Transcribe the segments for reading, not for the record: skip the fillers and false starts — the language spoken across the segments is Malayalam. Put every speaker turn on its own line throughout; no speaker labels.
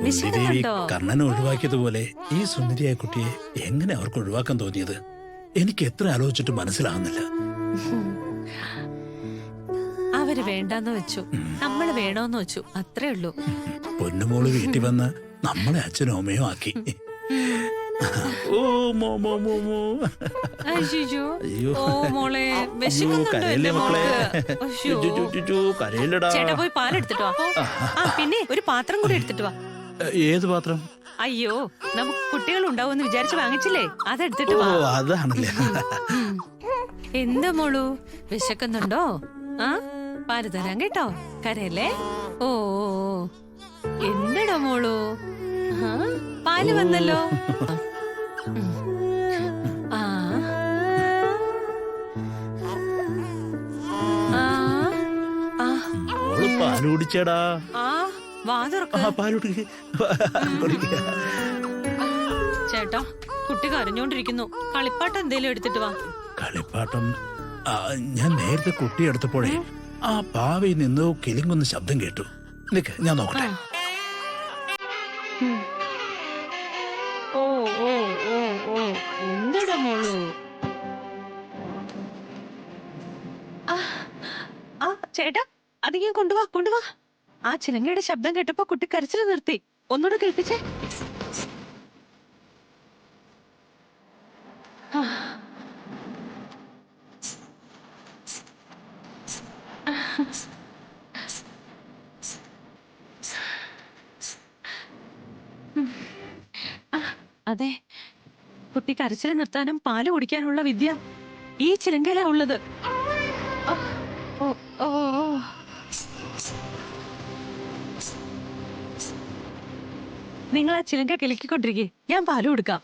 കുന്തിദേവി കർണനെ ഒഴിവാക്കിയതുപോലെ ഈ സുന്ദരിയായ കുട്ടിയെ എങ്ങനെ അവർക്ക് ഒഴിവാക്കാൻ തോന്നിയത്? എനിക്ക് എത്ര ആലോചിച്ചിട്ട് മനസ്സിലാകുന്നില്ല.
അവര് വേണ്ടെന്ന് വെച്ചു, നമ്മള് വേണോന്ന് വെച്ചു, അത്രേ ഉള്ളൂ.
പൊന്നുമോള് വീട്ടിൽ വന്ന് നമ്മളെ അച്ഛനും അമ്മയും ആക്കി. ഓ മോ മോ മോ മോ.
അയ്യോ,
അയ്യോ.
ഓ മോളെ, വിശക്കുന്നുണ്ടോ
കരയല്ലേ
എന്റെ
മക്കളെ?
മോൾക്ക്? അയ്യോ.
കരയില്ലടാ.
ചേട്ടാ പോയി പാലെടുത്തിട്ട് വാ. ആ പിന്നെ ഒരു പാത്രം കൂടി എടുത്തിട്ട് വാ.
ഏത് പാത്രം?
അയ്യോ, നമുക്ക് കുട്ടികൾ ഉണ്ടാവുമെന്ന് വിചാരിച്ച് വാങ്ങിച്ചില്ലേ, അതെടുത്തിട്ട്
ഓ
വാ.
അതാണല്ലേ.
എന്താ മോളു, വിശക്കുന്നുണ്ടോ? ആ പാല് തരാം കേട്ടോ, കരയല്ലേ. ഓ എന്താടാ മോളു, ആ പാല് വന്നല്ലോ. ആ ആ ആ
മോള് പാല് കുടിച്ചേടാ.
ആ വാ തുറക്ക്.
പാല് കുടിക്ക.
ചേട്ടാ, കുട്ടി കരഞ്ഞോണ്ടിരിക്കുന്നു, കളിപ്പാട്ടം എന്തേലും എടുത്തിട്ട് വാ.
കളിപ്പാട്ടം? ഞാൻ നേരത്തെ കുട്ടി എടുത്തപ്പോഴേ ആ പാവയിൽ നിന്നോ കിളിങ്ങുന്ന ശബ്ദം കേട്ടു. നിക്ക്, ഞാൻ നോക്കട്ടെ.
ഓ ഓ ഓ ഓ എന്താടാ മോളു? ആ ചേട്ടാ, അത് ഞാൻ കൊണ്ടുവാ കൊണ്ടുവാ. ആ ചിലങ്കയുടെ ശബ്ദം കേട്ടപ്പോ കുട്ടി കരച്ചിൽ നിർത്തി. ഒന്നുകൂടെ കേൾപ്പിച്ചേ. ആ. അതെ, കുട്ടി കരച്ചിൽ നിർത്താനും പാല് കുടിക്കാനുള്ള വിദ്യ ഈ ചിലങ്കയിലാ ഉള്ളത്. ഓ ഓ ഓ. നിങ്ങൾ ആ ചിലങ്ക കിളക്കിക്കൊണ്ടിരിക്കേ, ഞാൻ പാല് കൊടുക്കാം.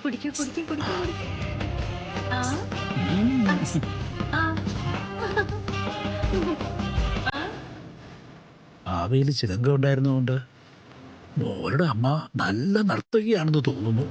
കുടിക്കൂ കുടിക്കൂ കുടിക്കൂ കുടിക്കൂ. ആ ആ.
ഭാവിയിൽ ചിലങ്ക ഉണ്ടായിരുന്നുകൊണ്ട് മോളുടെ അമ്മ നല്ല നർത്തകിയാണെന്ന് തോന്നുന്നു.